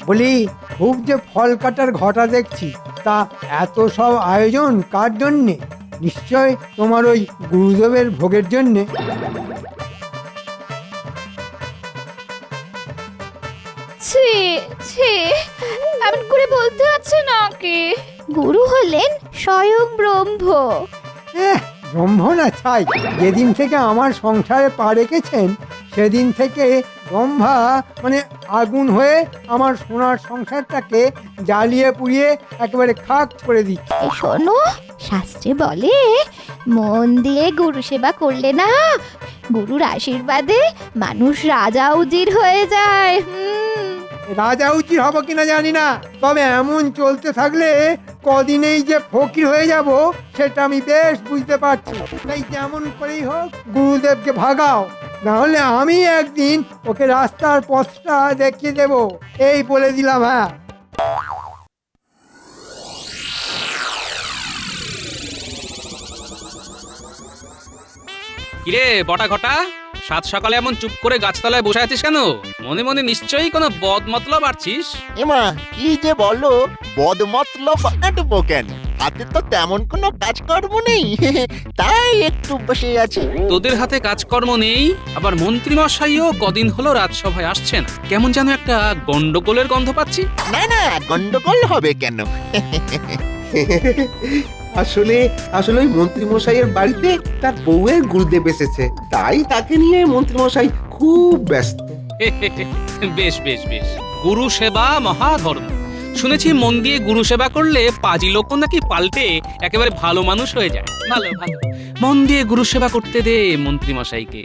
বলি, খুব যে ফল কাটার ঘটা দেখছি, তা এত সব আয়োজন কার জন্যে? নিশ্চয় তোমার ওই গুরুদেবের ভোগের জন্যে। ছি ছি, এমন করে বলতে আছে নাকি? গুরু হলেন স্বয়ং ব্রহ্ম। ব্রহ্ম না ছাই, যেদিন থেকে আমার সংসারে পা রেখেছেন সেদিন থেকে ব্রহ্মা মানে আগুন হয়ে আমার সোনার সংসারটাকে জ্বালিয়ে পুড়িয়ে একেবারে খাক করে দিচ্ছে। এই শোনো, শাস্ত্রে বলে মন দিয়ে গুরু সেবা করলে না, গুরুর আশীর্বাদে মানুষ রাজা উজির হয়ে যায়। রাজা উচিত হবো কিনা জানি না, তবে এমন চলতে থাকলে কদিনেই যে ফকির হয়ে যাব সেটা আমি বেশ বুঝতে পারছি। তাই যেমন করেই হোক গুরুদেবকে ভাগাও, না হলে আমি একদিন ওকে রাস্তার পথটা দেখিয়ে দেব, এই বলে দিলাম। হ্যাঁ, কিরে বটা ঘটা, সাত সকালে এমন চুপ করে গাছতলায় বসে আছিস কেন? মনে মনে নিশ্চয়ই কোনো বদ মতলব আছিস। এমা কি যে বলো, বদমতলব আটবো কেন? হাতে তো তেমন কোনো কাজকর্ম নেই, তাই একটু বসে আছি। তোদের হাতে কাজকর্ম নেই, আবার মন্ত্রী মশাইও কদিন হলো রাজসভায় আসছেন, কেমন যেন একটা গন্ডগোলের গন্ধ পাচ্ছি। না না, গন্ডগোল হবে কেন? আসলে আসলে ওই মন্ত্রী মশাইয়ের বাড়িতে তার বউয়ের গুরুদেব এসেছে, তাই তাকে নিয়ে মন্ত্রী মশাই খুব ব্যস্ত। বেশ বেশ বেশ, গুরু সেবা মহাধর্ম। শুনেছি মন দিয়ে গুরু সেবা করলে পাজি লোক নাকি পাল্টে একেবারে ভালো মানুষ হয়ে যায়। ভালো ভালো, মন দিয়ে গুরু সেবা করতে দে মন্ত্রী মশাইকে।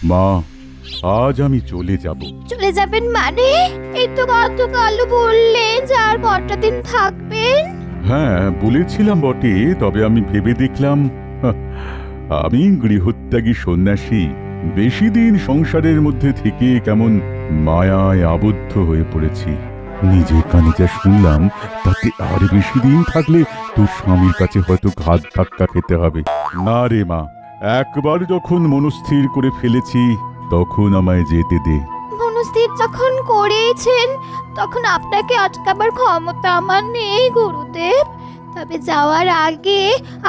মা, আজ আমি চলে যাব। চলে যাবেন মানে? এই তো গতকাল বললেন যে আর কটা দিন থাকবেন। হ্যাঁ বলেছিলাম বটে, তবে আমি ভেবে দেখলাম আমি গৃহত্যাগী সন্ন্যাসী, বেশি দিন সংসারের মধ্যে থেকে কেমন মায়ায় আবদ্ধ হয়ে পড়েছি। নিজের কানে যা শুনলাম তাতে আর বেশি দিন থাকলে তোর স্বামীর কাছে হয়তো ঘাত ধাক্কা খেতে হবে। না রে মা, একবার যখন মনস্থির করে ফেলেছি তখন আমায় যেতে দে। মনস্থির যখন করেছেন তখন আপনাকে আটকাবার ক্ষমতা আমার নেই গুরুদেব। তবে যাওয়ার আগে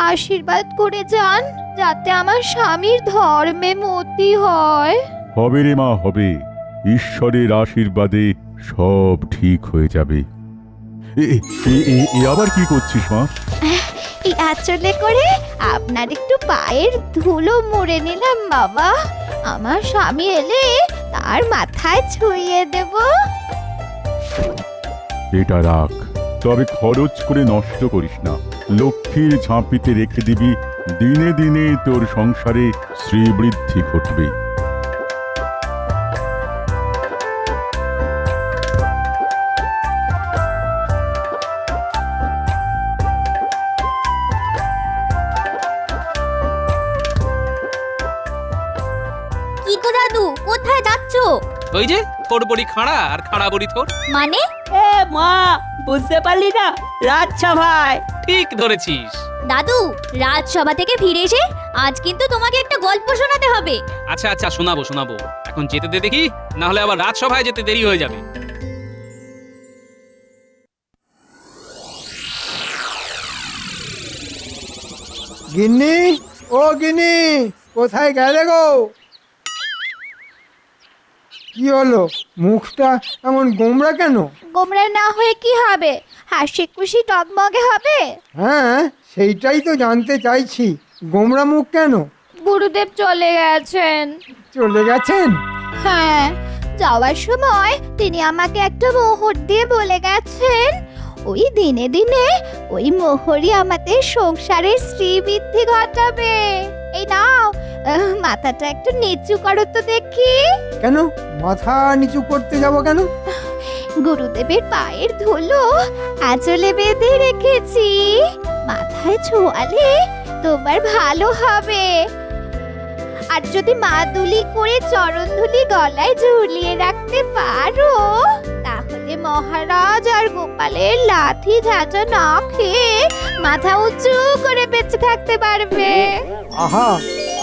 আশীর্বাদ করে যান, যাতে আমার স্বামীর ধর্মে মতি হয়। হবে রে মা, হবে। ঈশ্বরের আশীর্বাদে সব ঠিক হয়ে যাবে। আবার কি করছিস মা? এই আঁচলে করে আপনার একটু পায়ের ধুলো মুড়ে নিলাম বাবা। আমার স্বামী এলে তার মাথায় ছুঁয়ে দেব। এটা রাখ, তবে খরচ করে নষ্ট করিস না। লক্ষ্মীর ঝাঁপিতে রেখে দিবি, দিনে দিনে তোর সংসারে শ্রীবৃদ্ধি ঘটবে। কি গো দাদু, কোথায় যাচ্ছো? ওই যে তোর বড়ি খাড়া আর খাড়া বড়ি তোর। মানে? এ মা, বুঝতে পারলি না? রাজসভায়। ঠিক ধরেছিস। দাদু, রাজসভা থেকে ফিরে এসে আজ কিন্তু তোমাকে একটা গল্প শোনাতে হবে। আচ্ছা আচ্ছা, শোনাবো শোনাবো, এখন যেতে দে দেখি, না হলে আবার রাজসভায় যেতে দেরি হয়ে যাবে। গিন্নি, ও গিন্নি, কোথায় গেলে গো? কি হলো, মুখটা এমন গোমড়া কেন? গোমরা না হয়ে কি হবে, হাসি খুশি টকমগে হবে। হ্যাঁ, সেইটাই তো জানতে চাইছি, গোমড়া মুখ কেন? গুরুদেব চলে গেছেন। চলে গেছেন? হ্যাঁ, যাওয়ার সময় তিনি আমাকে একটা মোহর দিয়ে বলে গেছেন, ওই দিনে দিনে ওই মোহরই আমাদের সংসারের শ্রীবৃদ্ধি ঘটাবে। এই নাও, মাথাটা একটু নিচু করো তো দেখি। কেন মাথা নিচু করতে যাব কেন? গুরুদেবের পায়ের ধুলো আঁচলে বেঁধে রেখেছি, মাথায় ছোঁয়ালে তোমার ভালো হবে। আর যদি মাদুলি করে চরণ ধুলি গলায় ঝুলিয়ে রাখতে পারো, তাহলে মহারাজ আর গোপালের লাথি ঝাঁঝা না খেয়ে মাথা উঁচু করে বেঁচে থাকতে পারবে। আহা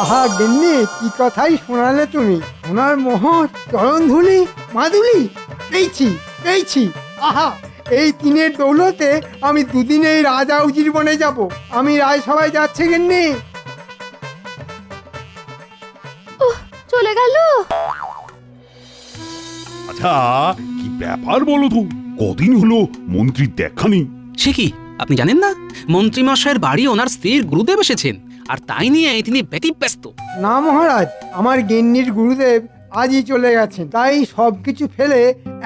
আহা গিন্নি, কি কথাই শোনালে তুমি। সোনার মোহর, চরণধুলি, মাদুলি, পেয়েছি পেয়েছি। আহা, এই তিনের দৌলতে আমি দুদিনেই রাজা উজির বনে যাব। আমি রাজসভায় যাচ্ছে গিন্নি। চলে গেল। আচ্ছা, কি ব্যাপার বলো তো? কদিন হলো মন্ত্রীর দেখা নেই। সে কি, আপনি জানেন না মন্ত্রীমশাইয়ের বাড়ি ওনার স্ত্রীর গুরুদেব এসেছেন, আর তাই নিয়ে তিনি ব্যতিব্যস্ত। না মহারাজ, আমার গিন্নির গুরুদেব আজই চলে গেছেন। তাই সবকিছু ফেলে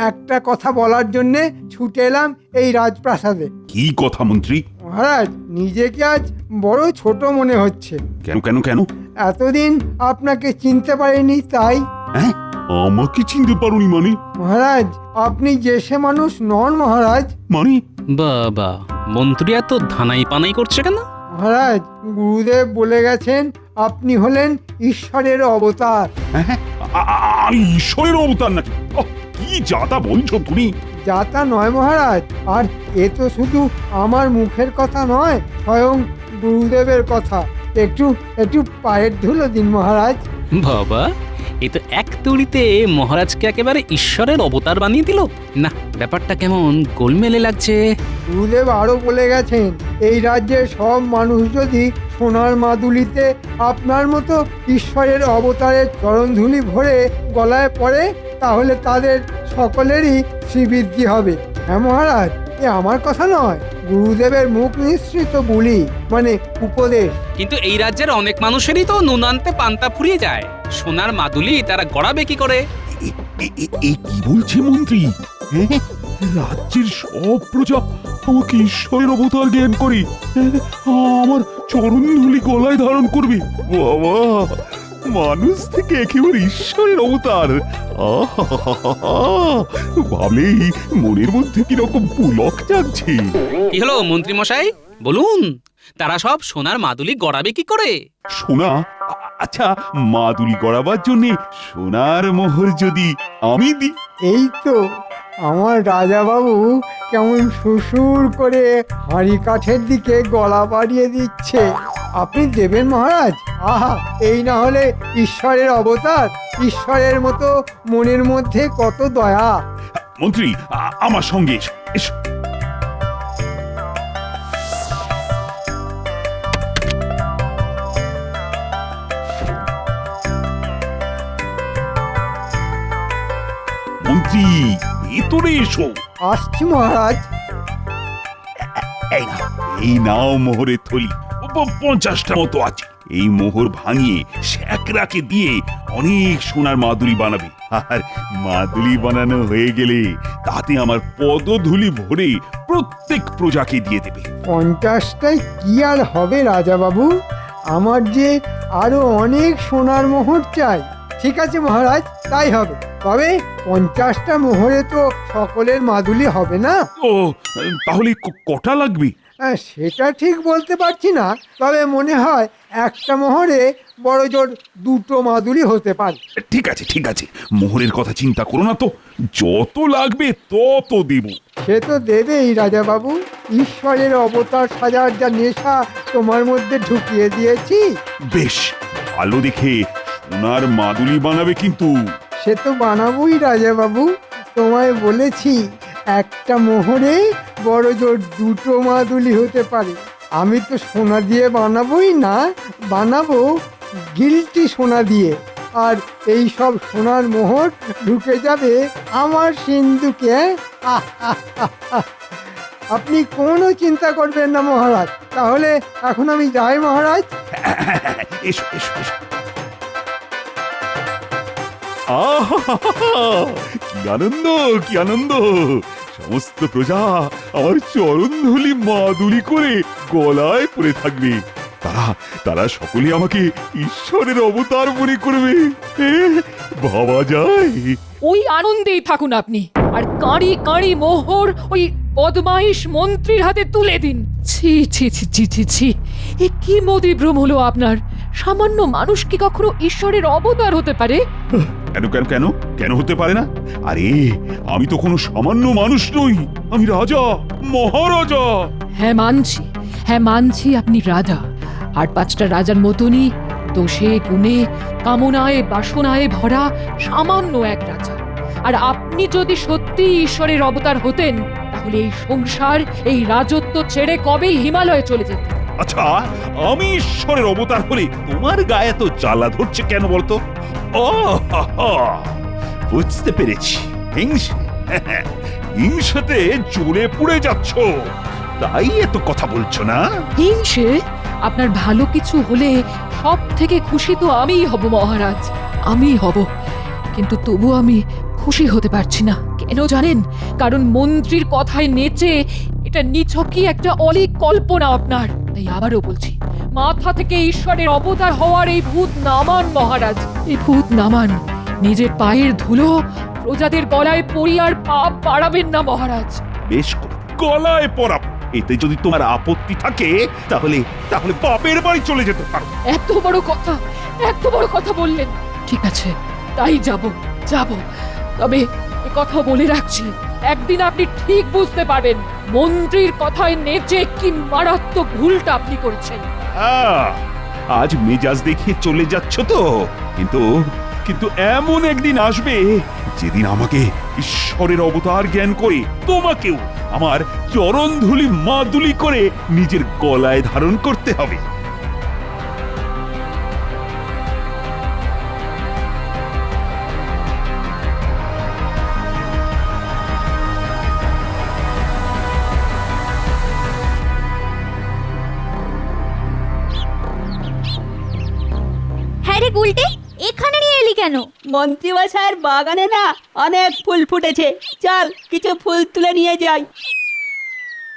একটা কথা বলার জন্যে ছুটে এলাম এই রাজপ্রাসাদে। কি কথা মন্ত্রী? মহারাজ, নিজেকে আজ বড় ছোট মনে হচ্ছে। কেন কেন কেন? এতদিন আপনাকে চিনতে পারিনি তাই। হ্যাঁ, আমাকে চিনতে পারোনি মানে? মহারাজ, আপনি যে সে মানুষ নন মহারাজ। মানে বাবা, মন্ত্রী এত ধানাই পানাই করছে কেন? মহারাজ, গুরুদেব বলে গেছেন আপনি হলেন ঈশ্বরের অবতার। হ্যাঁ, আমি ঈশ্বরের অবতার নাকি? কি যাতা বলছো তুমি? যাতা নয় মহারাজ, আর এ তো শুধু আমার মুখের কথা নয়, স্বয়ং গুরুদেবের কথা। একটু একটু পায়ের ধুলো দিন মহারাজ। বাবা, এ তো এক তুড়িতে মহারাজকে একেবারে ঈশ্বরের অবতার বানিয়ে দিল। না, ব্যাপারটা কেমন গোলমেলে লাগছে। গুরুদেব আরো বলে গেছেন, এই রাজ্যের সব মানুষ যদি সোনার মাদুলিতে আপনার মতো ঈশ্বরের অবতারের চরণধুলি ভরে গলায় পড়ে, তাহলে তাদের সকলেরই শ্রীবৃদ্ধি হবে। হ্যাঁ মহারাজ, এ আমার কথা নয়, গুরুদেবের মুখ নিঃসৃত বলি, মানে উপদেশ। কিন্তু এই রাজ্যের অনেক মানুষেরই তো নুন আনতে পান্তা ফুরিয়ে যায়। সোনার মাদুলি তারা গড়াবে কি করে? এই কি বলছে মন্ত্রী? হ্যাঁ, রাজ্যের সব প্রজা আমাকে ঈশ্বরের অবতার জ্ঞান করে আমার চরণ ধুলি গলায় ধারণ করবে। বাবা, মানুষ থেকে একেবারে ঈশ্বরের অবতার। ভাবলেই মনের মধ্যে কিরকম পুলক জাগছে। কি হলো মন্ত্রী মশাই, বলুন, তারা সব সোনার মাদুলি গড়াবে কি করে? সোনা? আচ্ছা, মাদুলি গড়াবার জন্য সোনার মোহর যদি আমি দিই? এই তো আমার রাজা বাবু কেমন সুসুর করে হাঁড়ি কাঠের দিকে গলা বাড়িয়ে দিচ্ছে। আপনি দেবেন মহারাজ? আহা, এই না হলে ঈশ্বরের অবতার। ঈশ্বরের মতো মনের মধ্যে কত দয়া। মন্ত্রী, আমার সঙ্গে এসো, এসো। মন্ত্রী, ভেতরে এসো। আসছি মহারাজ। এই নাও মোহরের থলি। 50টা মতো আছে। এই মোহর ভাঙিয়ে শ্যাকরাকে দিয়ে অনেক সোনার মাদুলি বানাবে। আর মাদুলি বানানো হয়ে গেলে তাতে আমার পদধূলি ভরে প্রত্যেক প্রজাকে দিয়ে দেবে। 50টায় কি আর হবে রাজা বাবু, আমার যে আরো অনেক সোনার মোহর চাই। ঠিক আছে মহারাজ, তাই হবে। তবে 50টা মোহরে তো সকলের মাদুলি হবে না। ও, তাহলে কটা লাগবে? সেটা ঠিক বলতে পারছি না, তবে মনে হয় একটা মোহরে বড় জোর 2টো মাদুলি হতে পারে। ঠিক আছে, ঠিক আছে, মোহরের কথা চিন্তা করো না তো, যত লাগবে তত দেব। সে তো দেবেই রাজা বাবু। ঈশ্বরের অবতার সাজার যা নেশা তোমার মধ্যে ঢুকিয়ে দিয়েছি। বেশ, ভালো দেখে সোনার মাদুলি বানাবে কিন্তু। সে তো বানাবোই রাজা বাবু, তোমায় বলেছি একটা মোহরে বড় জোর 2টো মাদুলি হতে পারে। আমি তো সোনা দিয়ে বানাবোই না, বানাবো গিলটি সোনা দিয়ে। আর এই সব সোনার মোহর ঢুকে যাবে আমার সিন্ধুকে। আহ, আহ, আহ, আহ। আপনি কোনো চিন্তা করবেন না মহারাজ। তাহলে এখন আমি যাই মহারাজ। এসো, এসো, এসো। কি আনন্দ, কি আনন্দ! সমস্ত প্রজা আমার চরণ ধুলি মাদুলি করে গলায় পড়ে থাকবে। তারা তারা সকলে আমাকে ঈশ্বরের অবতার মনে করবে। ভাবা যায়? ওই আনন্দেই থাকুন আপনি, আর কাঁড়ি কাঁড়ি মোহর ওই বদমাইশ মন্ত্রীর হাতে তুলে দিন। ছি ছি ছি ছি ছি ছি, এ কি মতিভ্রম হলো আপনার? সামান্য মানুষ কি কখনো ঈশ্বরের অবতার হতে পারে? কেন কেন কেন কেন হতে পারে না? আরে, আমি তো কোনো সামান্য মানুষ নই, আমি রাজা, মহারাজা। হ্যাঁ মানছি আপনি রাজা, আর 5টা রাজার মতনই দোষে গুণে কামনায় বাসনায় ভরা সামান্য এক রাজা। আর আপনি যদি সত্যি ঈশ্বরের অবতার হতেন তাহলে এই সংসার এই রাজত্ব ছেড়ে কবেই হিমালয়ে চলে যেতেন। আচ্ছা, আমি ঈশ্বরের অবতার হলে তোমার গায়ে তো জ্বালা ধরছে কেন বলতো? ও হা হা, বুঝতে পেরেছি। হিংসাতে জ্বলে পুড়ে যাচ্ছ, তাই এত কথা বলছো না? হিংসে? আপনার ভালো কিছু হলে সব থেকে খুশি তো আমিই হব মহারাজ, আমিই হব। কিন্তু তবু আমি খুশি হতে পারছি না। কেন জানেন? কারণ মন্ত্রীর কথায় নেচে এটা নিছকই একটা অলীক কল্পনা আপনার। তাই আবারও বলছি, মাথা থেকে ঈশ্বরের অবতার হওয়ার এই ভূত নামান মহারাজ, এই ভূত নামান। নিজের পায়ের ধুলো প্রজাদের গলায় পরিয়ে আর পাপ বাড়াবেন না মহারাজ। বেশ করে গলায় পড়াবো। এতে যদি তোমার আপত্তি থাকে তাহলে তাহলে বাপের বাড়ি চলে যেতে পারো। এত বড় কথা বললেন। ঠিক আছে, তাই যাব। তবে এ কথা বলে রাখছি, একদিন আপনি ঠিক বুঝতে পারবেন মন্ত্রীর কথায় নেচে কি মারাত্মক ভুলটা আপনি করেছেন। আজ মেজাজ দেখিয়ে চলে যাচ্ছ তো, কিন্তু কিন্তু এমন একদিন আসবে যেদিন আমাকে ঈশ্বরের অবতার জ্ঞান করে তোমাকেও আমার চরণধুলি মাদুলি করে নিজের গলায় ধারণ করতে হবে। হ্যাঁ রে গুলটে, এখানে নিয়ে এলি কেন? মন্ত্রীমশাইয়ের বাগানে না অনেক ফুল ফুটেছে, চল কিছু ফুল তুলে নিয়ে যাই।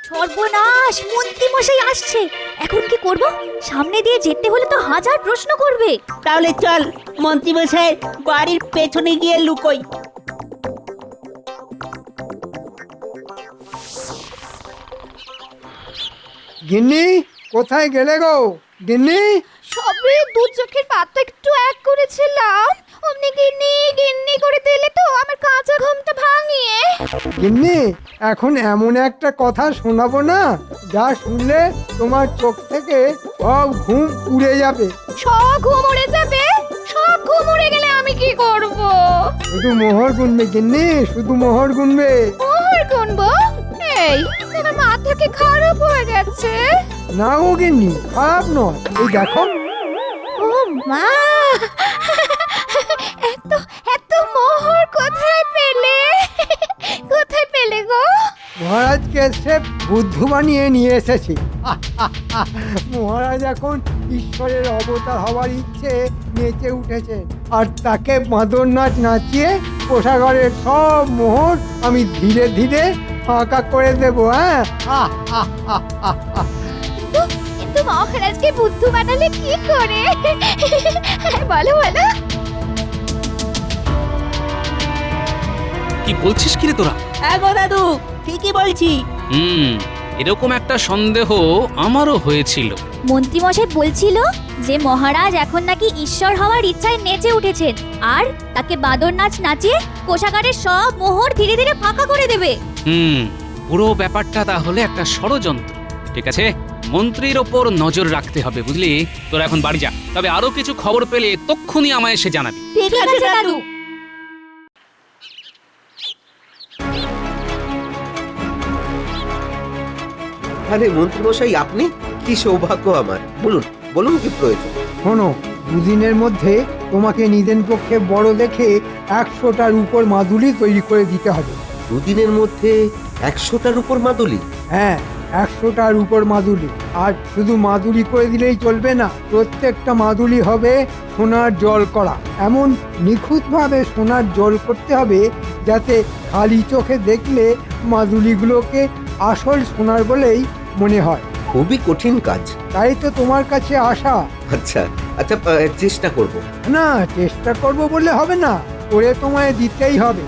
সর্বনাশ, মন্ত্রী মশাই আসছে। এখন কি করব? সামনে দিয়ে যেতে হলে তো হাজার প্রশ্ন করবে। তাহলে চল মন্ত্রীমশাইয়ের বাড়ির পেছনে গিয়ে লুকোই। গিন্নি, কোথায় গেলে গো গিন্নি? সবে দু চোখের পাতা একটু এক করেছিলাম, অমনি গিন্নি গিন্নি করে দিলে তো আমার কাঁচা ঘুমটা ভাঙিয়ে। গিন্নি, এখন এমন একটা কথা শোনাবো না, যা শুনলে তোমার চোখ থেকে সব ঘুম উড়ে যাবে। সব ঘুম উড়ে যাবে? সব ঘুম উড়ে গেলে আমি কি করব? শুধু মোহর গুনবে গিন্নি, শুধু মোহর গুনবে। মোহর গুনবো? এই, তোমার মাথা কি খারাপ হয়ে গেছে? না গো গিন্নি, খারাপ নয়, এই দেখো। ও মা, এত এত মোহর কোথায় পেলে? কোথায় পেলে গো? মহারাজকে সে বুদ্ধ বানিয়ে নিয়ে এসেছি। মহারাজ এখন ঈশ্বরের অবতার হওয়ার ইচ্ছে নেচে উঠেছেন, আর তাকে মাদর নাচ নাচিয়ে কোষাগারের সব মোহর আমি ধীরে ধীরে ফাঁকা করে দেবো। হ্যাঁ, কিন্তু মহারাজকে বুদ্ধ বানালে কি করে? বলো বলো। কি বলছিস কি রে তোরা? গো দাদু, ঠিকই বলছি। এরকম একটা সন্দেহ আমারও হয়েছিল। মন্ত্রী মশাই বলছিল যে মহারাজ এখন নাকি ঈশ্বর হওয়ার ইচ্ছায় নেচে উঠেছেন, আর তাকে বাদর নাচ নাচিয়ে কোষাগারের সব মোহর ধীরে ধীরে ফাঁকা করে দেবে। পুরো ব্যাপারটা তাহলে একটা ষড়যন্ত্র। ঠিক আছে, মন্ত্রীর ওপর নজর রাখতে হবে, বুঝলি? তোরা এখন বাড়ি যা, তবে আরো কিছু খবর পেলে তক্ষুনি আমায় এসে জানাবি। ঠিক আছে দাদু। আরে মন্ত্রীমশাই, আপনি? কি সৌভাগ্য আমার। বলুন বলুন, কি প্রয়োজন? শোনো, দুদিনের মধ্যে তোমাকে নিদেন পক্ষে বড় দেখে 100টার উপর মাদুলি তৈরি করে দিতে হবে। দুদিনের মধ্যে 100টার উপর মাদুলি? হ্যাঁ, 100টার উপর মাদুলি। আর শুধু মাদুলি করে দিলেই চলবে না, প্রত্যেকটা মাদুলি হবে সোনার জল করা। এমন নিখুঁতভাবে সোনার জল করতে হবে যাতে খালি চোখে দেখলে মাদুলিগুলোকে আসল সোনার বলেই মনে হয়। খুবই কঠিন কাজ। তাই তো তোমার কাছে আসা। আচ্ছা আচ্ছা, চেষ্টা করব। না, চেষ্টা করব বললে হবে না, করে তোমায় দিতেই হবে।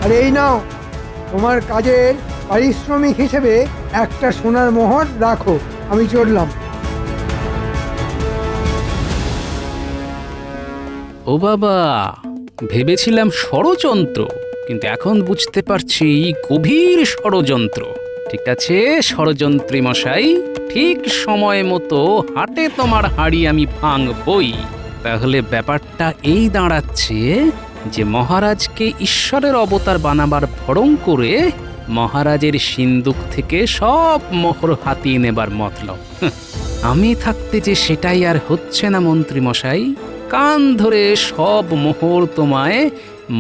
আর এই নাও, তোমার কাজের পারিশ্রমিক হিসেবে একটা সোনার মোহর রাখো। আমি চললাম। ও বাবা, ভেবেছিলাম ষড়যন্ত্র, কিন্তু এখন বুঝতে পারছি গভীর ষড়যন্ত্র। ঠিক আছে ষড়যন্ত্রী মশাই, ঠিক সময় মতো হাটে তোমার হাঁড়ি আমি ভাঙবই। তাহলে ব্যাপারটা এই দাঁড়াচ্ছে যে মহারাজকে ঈশ্বরের অবতার বানাবার ভড়ং করে মহারাজের সিন্দুক থেকে সব মোহর হাতিয়ে নেবার মতলব। আমি থাকতে যে সেটাই আর হচ্ছে না মন্ত্রী মশাই। কান ধরে সব মোহর তোমায়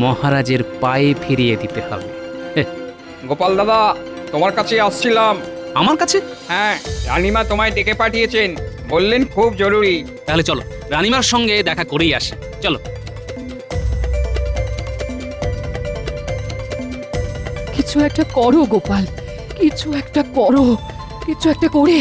মহারাজের পায়ে ফিরিয়ে দিতে হবে। গোপাল দাদা, তোমার কাছে আসছিলাম। আমার কাছে? হ্যাঁ, রানীমা তোমায় ডেকে পাঠিয়েছেন, বললেন খুব জরুরি। তাহলে চলো রানীমার সঙ্গে দেখা করেই আসি, চলো। কিছু একটা করো গোপাল, কিছু একটা করো, কিছু একটা করে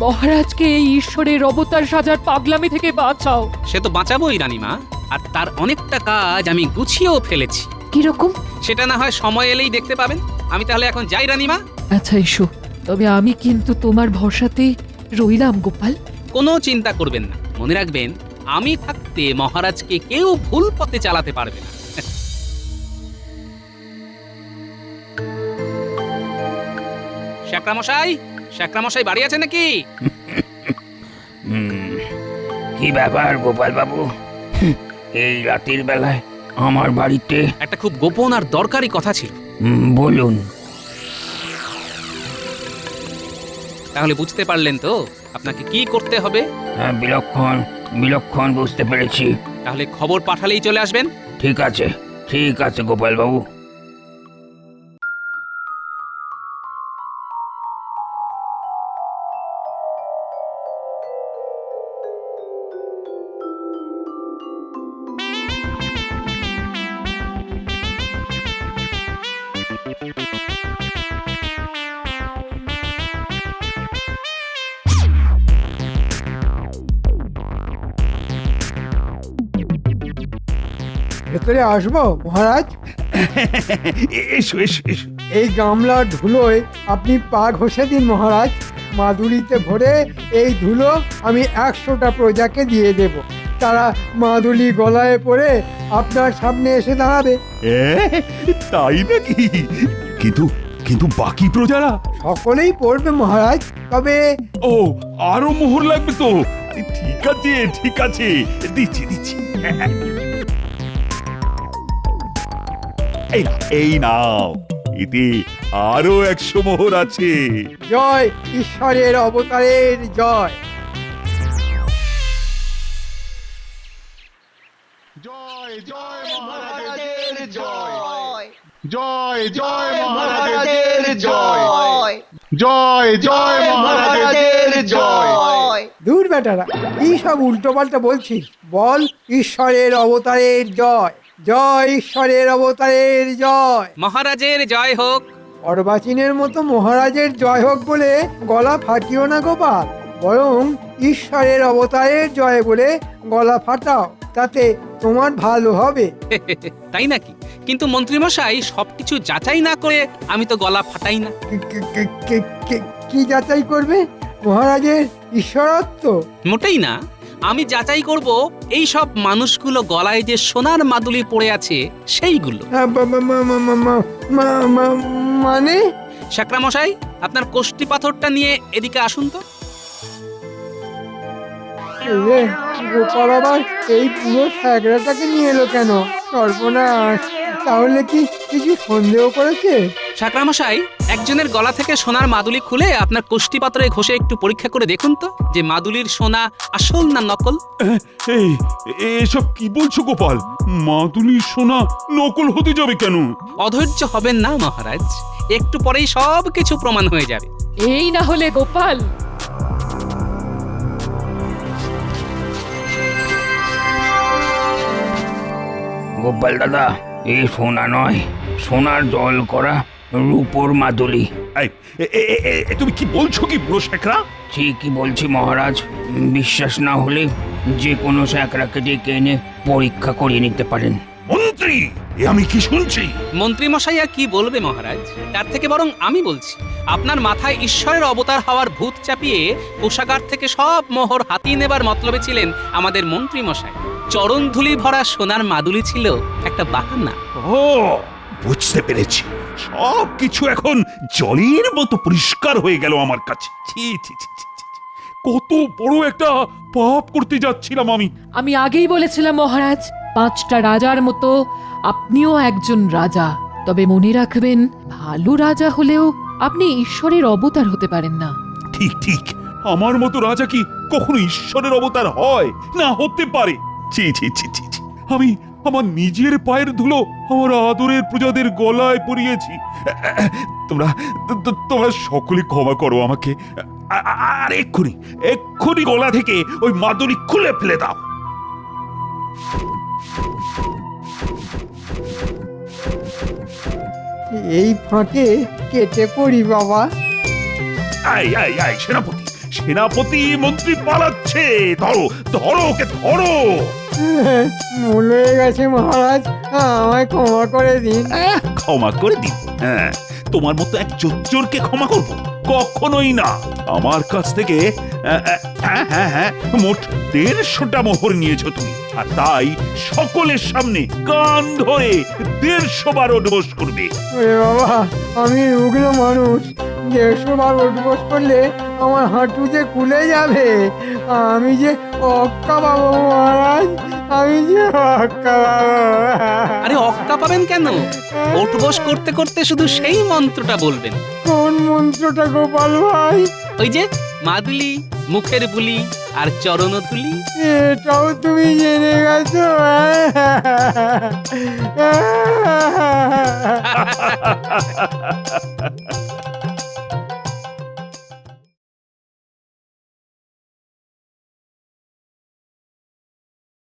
মহারাজকে এই ঈশ্বরের অবতার সাজার পাগলামি থেকে বাঁচাও। সে তো বাঁচাবোই রানীমা, আর তার অনেকটা কাজ আমি গুছিয়েও ফেলেছি। কিরকম? সেটা না হয় সময় এলেই দেখতে পাবেন। আমি তাহলে এখন যাই রানীমা। আচ্ছা এসো, তবে আমি কিন্তু তোমার ভরসাতেই রইলাম গোপাল। কোনো চিন্তা করবেন না, মনে রাখবেন আমি থাকতে মহারাজকে কেউ ভুল পথে চালাতে পারবে না। শ্যাকরামশাই বাড়ি আছে নাকি? কি ব্যাপার গোপাল বাবু, এই রাতের বেলায় আমার বাড়িতে? একটা খুব গোপন আর দরকারি কথা ছিল। বলুন। তাহলে বুঝতে পারলেন তো আপনাকে কি করতে হবে? হ্যাঁ, বিলক্ষণ বুঝতে পেরেছি। তাহলে খবর পাঠালেই চলে আসবেন। ঠিক আছে গোপাল বাবু। ভেতরে আসবো মহারাজ? এসো এসো এসো। এই গামলার ধুলোয় আপনি পা ঘষে দিন মহারাজ। মাদুলিতে ভরে এই ধুলো আমি 100টা প্রজাকে দিয়ে দেব। তারা মাদুলি গলায় পরে আপনার সামনে এসে দাঁড়াবে। তাই নাকি? কিন্তু কিন্তু বাকি প্রজারা? সকলেই পড়বে মহারাজ, তবে ও, আরো মোহর লাগবে তো? ঠিক আছে দিচ্ছি। এই নাও, এতে আরো 100 মোহর আছে। জয় ঈশ্বরের অবতারের জয়। জয় জয় মহারাজের জয়, জয় জয় মহারাজের জয়, জয় জয় মহারাজের জয়। দূর বেটারা, কি সব উল্টো পাল্টা বলছিস? বল ঈশ্বরের অবতারের জয়, জয় ঈশ্বরের অবতারের জয়। মহারাজের জয় হোক। অর্বাচীনের মতো মহারাজের জয় হোক বলে গলা ফাটিও না গোপাল, বরং ঈশ্বরের অবতারের জয় বলে গলা ফাটাও, তাতে তোমার ভালো হবে। তাই নাকি? কিন্তু মন্ত্রীমশাই, সবকিছু যাচাই না করে আমি তো গলা ফাটাই না। কি যাচাই করবে? মহারাজের ঈশ্বরত্ব? মোটেই না। আমি যাচাই করব এই সব মানুষগুলো গলায় যে সোনার মাদুলি পড়ে আছে সেইগুলো। মানে? শ্যাকরামশাই, আপনার কোষ্ঠী পাথরটা নিয়ে এদিকে আসুন তো। গোপাল আবার এই পুরো স্যাগরাটাকে নিয়ে এলো কেন? সর্বনাশ! তাহলে কি কিছু সন্দেহ করেছে? শ্যাকরামশাই, একজনের গলা থেকে সোনার মাদুলি খুলে আপনার কোষ্ঠী পাথরে ঘষে একটু পরীক্ষা করে দেখুন তো যে মাদুলির সোনা আসল না নকল। এই এসব কি বলছো গোপাল? মাদুলির সোনা নকল হতে যাবে কেন? অধৈর্য হবেন না মহারাজ, একটু পরেই সব কিছু প্রমাণ হয়ে যাবে। এই না হলে গোপাল। গোপাল দাদা, এই সোনা নয়, সোনার জল করা রূপোর মাদুলি। তুমি কি বলছো কি বুড়ো শেখরা? ঠিকই বলছি মহারাজ। বিশ্বাস না হলে যে কোনো শেখরাকে ডেকে এনে পরীক্ষা করিয়ে নিতে পারেন। মন্ত্রী, এ আমি কি শুনছি? মন্ত্রী মশাই আর কি বলবে মহারাজ, তার থেকে বরং আমি বলছি। আপনার মাথায় ঈশ্বরের অবতার হওয়ার ভূত চাপিয়ে কোষাগার থেকে সব মোহর হাতিয়ে নেবার মতলবে ছিলেন আমাদের মন্ত্রী মশাই। চরণ ধুলি ভরা সোনার মাদুলি ছিল একটা বাহানা। ও বুঝতে পেরেছি, সব কিছু এখন জলের মতো পরিষ্কার হয়ে গেল আমার কাছে। ছি ছি ছি ছি ছি, কত বড় একটা পাপ করতে যাচ্ছিলাম আমি। আমি আগেই বলেছিলাম মহারাজ, 5টা রাজার মতো আপনিও একজন রাজা। তবে মনে রাখবেন, ভালো রাজা হলেও আপনি ঈশ্বরের অবতার হতে পারেন না। ঠিক ঠিক, আমার মতো রাজা কি কখনো ঈশ্বরের অবতার হয়? না, হতে পারে। ছি ছি ছি ছি ছি, আমি আমার নিজের পায়ের ধুলো আমার আদরের প্রজাদের গলায় পরিয়েছি। তোমরা তোমরা সকলে ক্ষমা করো আমাকে। আর এক্ষুনি এক্ষুনি গলা থেকে ওই মাদুরি খুলে ফেলে দাও। এই ফাঁকে কেটে পড়ি বাবা। আই আই আই, সেনাপতি সেনাপতি, মন্ত্রী পালাচ্ছে। ধরো ধরো, ওকে ধরো। ভুল হয়ে গেছে মহারাজ, আমায় ক্ষমা করে দিন। ক্ষমা করে দিন? হ্যাঁ, তোমার মতো এক চোরকে ক্ষমা করব? কখনোই না। আমার কাছ থেকে হ্যাঁ হ্যাঁ হ্যাঁ, মোট 150টা মোহর নিয়েছো তুমি, আর তাই সকলের সামনে কান ধরে 150 বার উঠবোস করবে। ওরে বাবা, আমি রুগ্ন মানুষ, 150 বার উঠবোস করলে আমার হাঁটু যে খুলে যাবে। আমি যে অক্কা পাবো মহারাজ, আমি যে অক্কা পাবো। আরে অক্কা পাবেন কেন? ওঠবস করতে করতে শুধু সেই মন্ত্রটা বলবেন। কোন মন্ত্রটা গোপাল ভাই? ওই যে মাদুলি, মুখের বুলি আর চরণধুলি। এটাও তুমি জেনে গেছো?